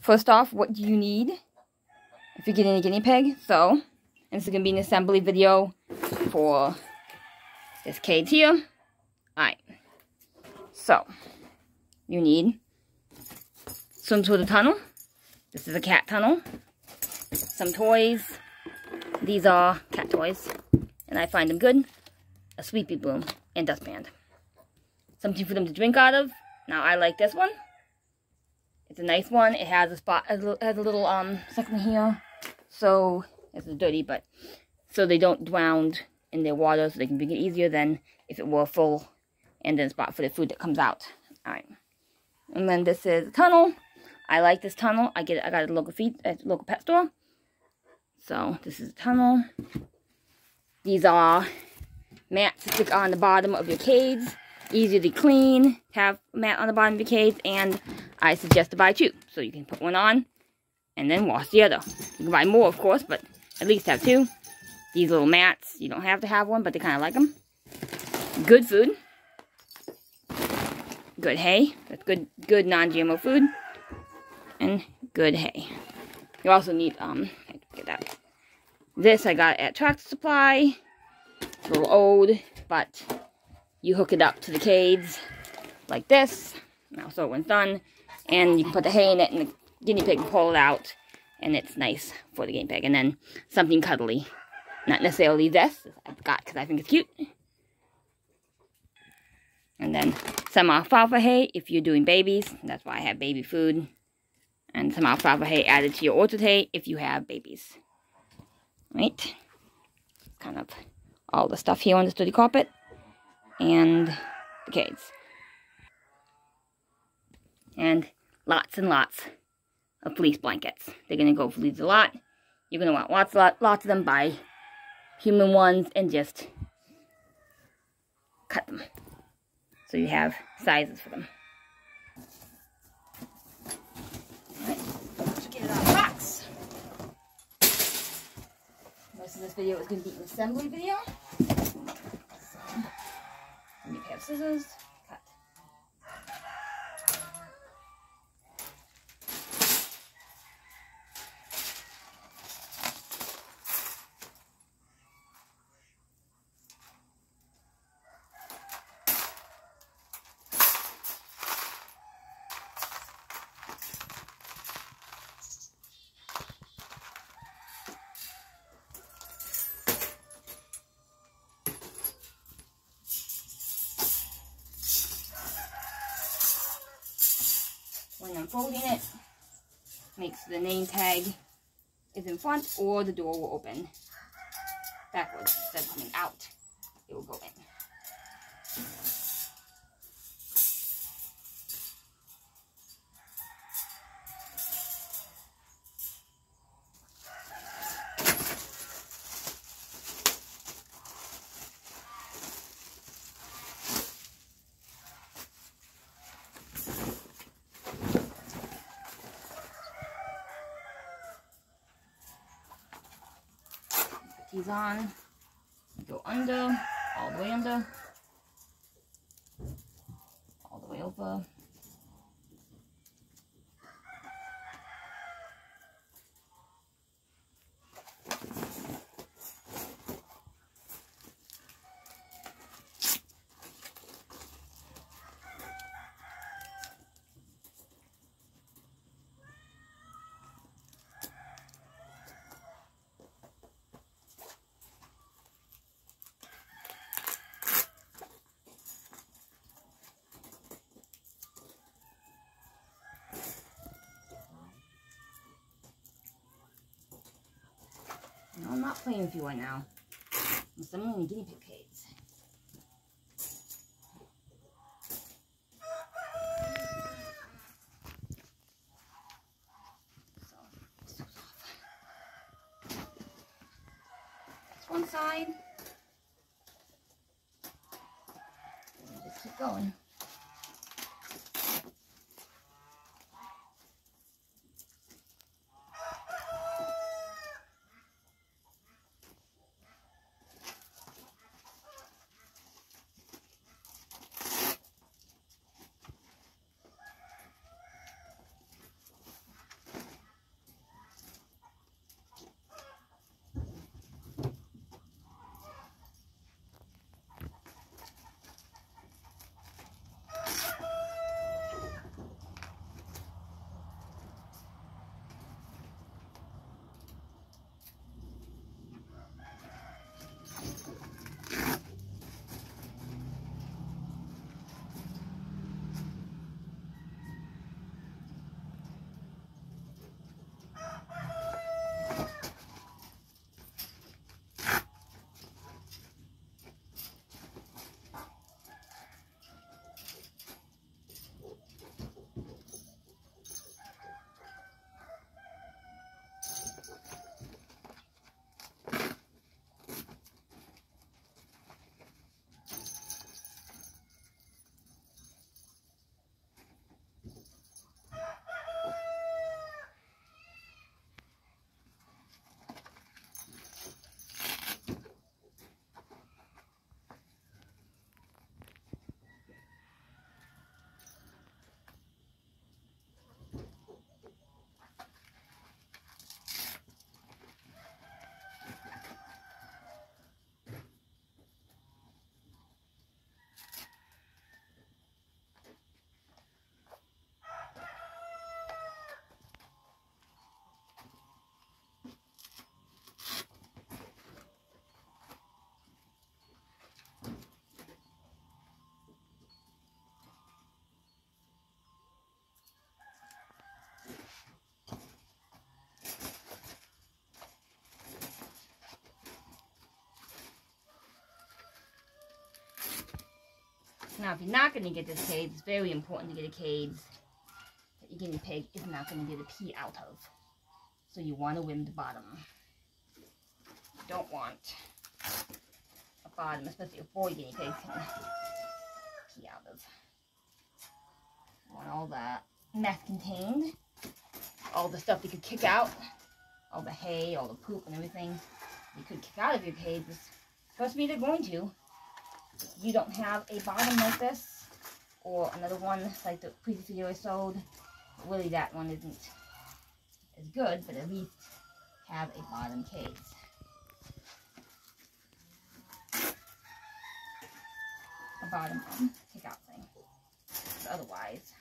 first off, what do you need if you're getting a guinea pig? So, and this is going to be an assembly video for this cage here. Alright. So, you need some sort of tunnel. This is a cat tunnel. Some toys. These are cat toys. And I find them good. A sweepy broom and dustpan. Something for them to drink out of. Now I like this one. It's a nice one. It has a spot, has a little section here. So it's dirty, but so they don't drown in their water, so they can drink it easier than if it were full, and then a spot for the food that comes out. Alright. And then this is a tunnel. I like this tunnel. I got it at a local pet store. So this is a tunnel. These are mats to stick on the bottom of your cage. Easier to clean, have a mat on the bottom of your cage, and I suggest to buy two. So you can put one on and then wash the other. You can buy more, of course, but at least have two. These little mats, you don't have to have one, but they kind of like them. Good food. Good hay. That's good non-GMO food. And good hay. You also need, get that. This I got at Tractor Supply. It's a little old, but you hook it up to the cage like this. Now, so when it's done, and you can put the hay in it, and the guinea pig can pull it out, and it's nice for the guinea pig. And then something cuddly. Not necessarily this, I've got because I think it's cute. And then some alfalfa hay if you're doing babies. That's why I have baby food. And some alfalfa hay added to your orchard hay if you have babies. Right? Kind of all the stuff here on the sturdy carpet. And the cage. And lots of fleece blankets. They're going to go fleece a lot. You're going to want lots of them. Buy human ones and just cut them. So you have sizes for them. Alright, let's get it out of the box. Most of this video is going to be an assembly video. So, let me have scissors. Cut. When I'm folding it, make sure the name tag is in front or the door will open backwards instead of coming out. It will go in. These on, go under, all the way under, all the way over. No, I'm not playing with you right now. I'm summoning the guinea pig cage. So that's one side. And just keep going. Now, if you're not going to get this cage, it's very important to get a cage that your guinea pig is not going to get a pee out of. So you want to win the bottom. You don't want a bottom, especially a boy guinea pig, can pee out of. You want all that mess contained, all the stuff you could kick out, all the hay, all the poop and everything you could kick out of your cages. Trust me, they're going to. If you don't have a bottom like this, or another one like the previous video I sold, really that one isn't as good, but at least have a bottom cage. A bottom kick out thing. So otherwise,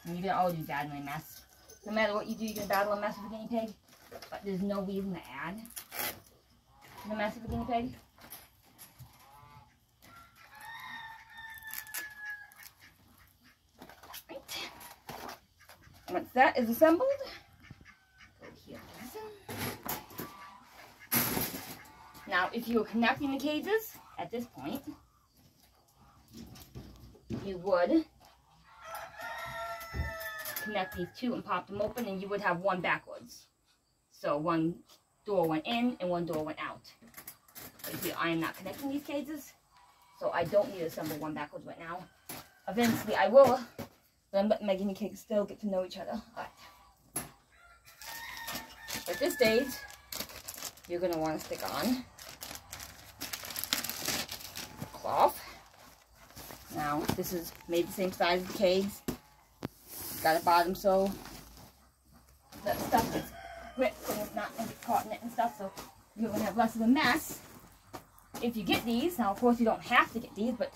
and you're gonna always be battling a mess. No matter what you do, you're gonna battle a mess with a guinea pig, but there's no reason to add the mess of a guinea pig. Once that is assembled, go here. Now, if you were connecting the cages at this point, you would connect these two and pop them open, and you would have one backwards. So one door went in and one door went out. But here, I am not connecting these cages, so I don't need to assemble one backwards right now. Eventually, I will. But I'm letting my guinea pigs still get to know each other. But at this stage, you're going to want to stick on cloth. Now, this is made the same size as the cage. Got a bottom so that stuff gets gripped and it's not caught in it and stuff. So you're going to have less of a mess if you get these. Now, of course, you don't have to get these, but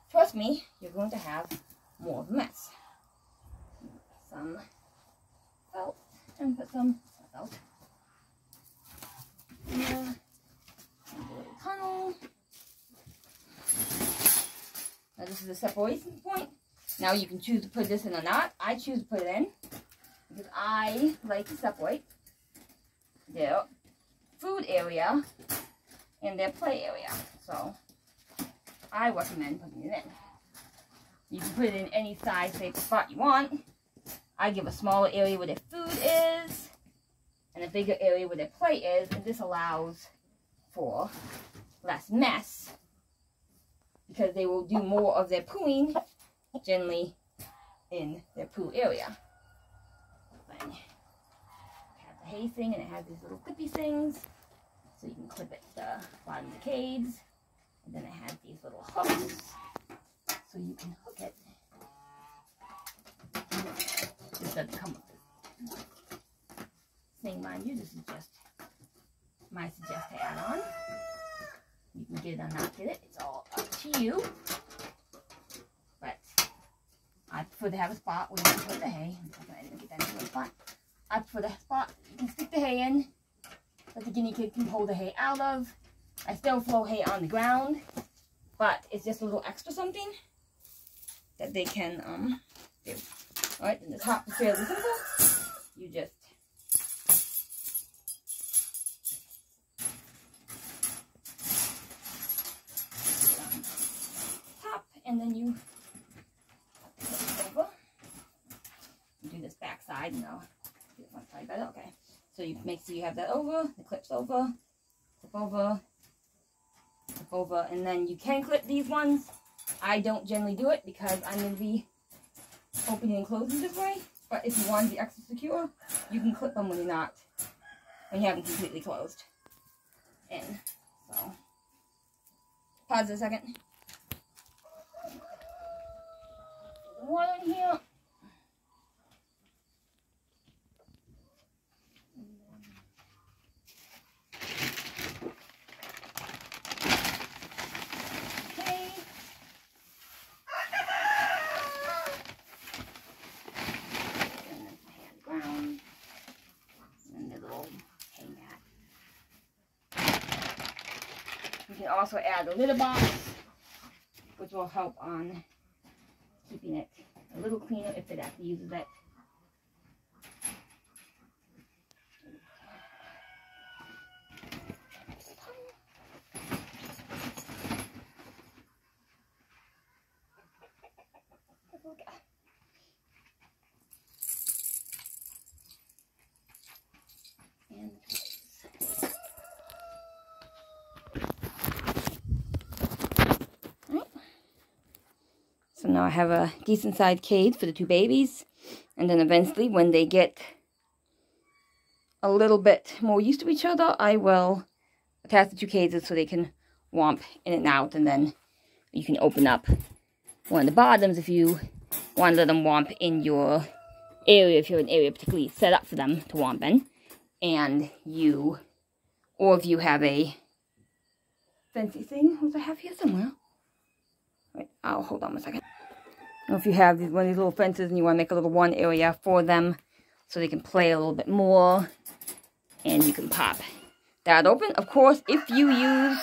trust me, you're going to have more of a mess. Some felt and put some felt here. A little tunnel. Now this is a separation point. Now you can choose to put this in or not. I choose to put it in because I like to separate their food area and their play area. So I recommend putting it in. You can put it in any size, shape, spot you want. I give a smaller area where their food is and a bigger area where their play is, and this allows for less mess because they will do more of their pooing generally in their poo area. Then you have the hay thing, and it has these little clippy things, so you can clip it to the bottom of the cage, and then it has these little hooks, so you can hook it. This doesn't come with this thing, mind you. This is just my suggested add-on. You can get it or not get it. It's all up to you. But I prefer to have a spot where you can put the hay. I didn't get that into a spot. I prefer the spot you can stick the hay in that the guinea pig can pull the hay out of. I still throw hay on the ground, but it's just a little extra something that they can do. Alright, and the top is fairly simple. You just top, and then you flip it over. You do this back side, and I'll do this one side better. Okay, so you make sure you have that over, the clips over, flip over, flip over, and then you can clip these ones. I don't generally do it because I'm going to be opening and closing this way, but if you want to be extra secure, you can clip them when you haven't completely closed in. So, pause a second. Water in here. You can also add a litter box, which will help on keeping it a little cleaner if it actually uses it. So now I have a decent sized cage for the two babies. And then eventually when they get a little bit more used to each other, I will attach the two cages so they can womp in and out. And then you can open up one of the bottoms if you want to let them womp in your area, if you have an area particularly set up for them to womp in. And you, or if you have a fancy thing, what do I have here somewhere? Wait, oh, hold on a second. Or if you have one of these little fences and you want to make a little one area for them so they can play a little bit more, and you can pop that open. Of course, if you use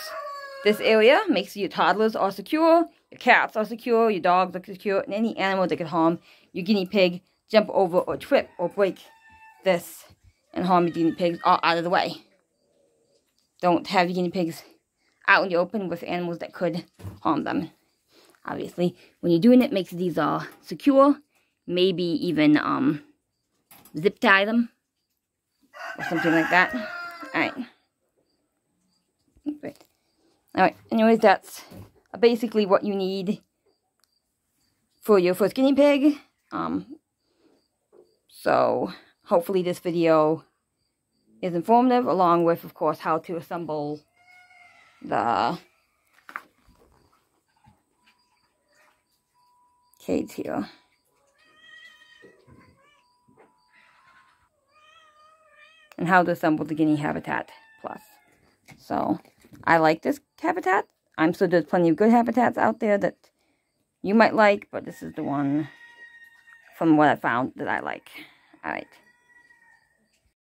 this area, make sure your toddlers are secure, your cats are secure, your dogs are secure, and any animal that could harm your guinea pig, jump over or trip or break this and harm your guinea pigs are out of the way. Don't have your guinea pigs out in the open with animals that could harm them. Obviously, when you're doing it, make sure these are secure. Maybe even zip tie them or something like that. Alright. Great. Alright, anyways, that's basically what you need for your first guinea pig. So, hopefully this video is informative, along with, of course, how to assemble the cage here. And how to assemble the Guinea Habitat Plus. So, I like this habitat. I'm sure there's plenty of good habitats out there that you might like, but this is the one from what I found that I like. Alright.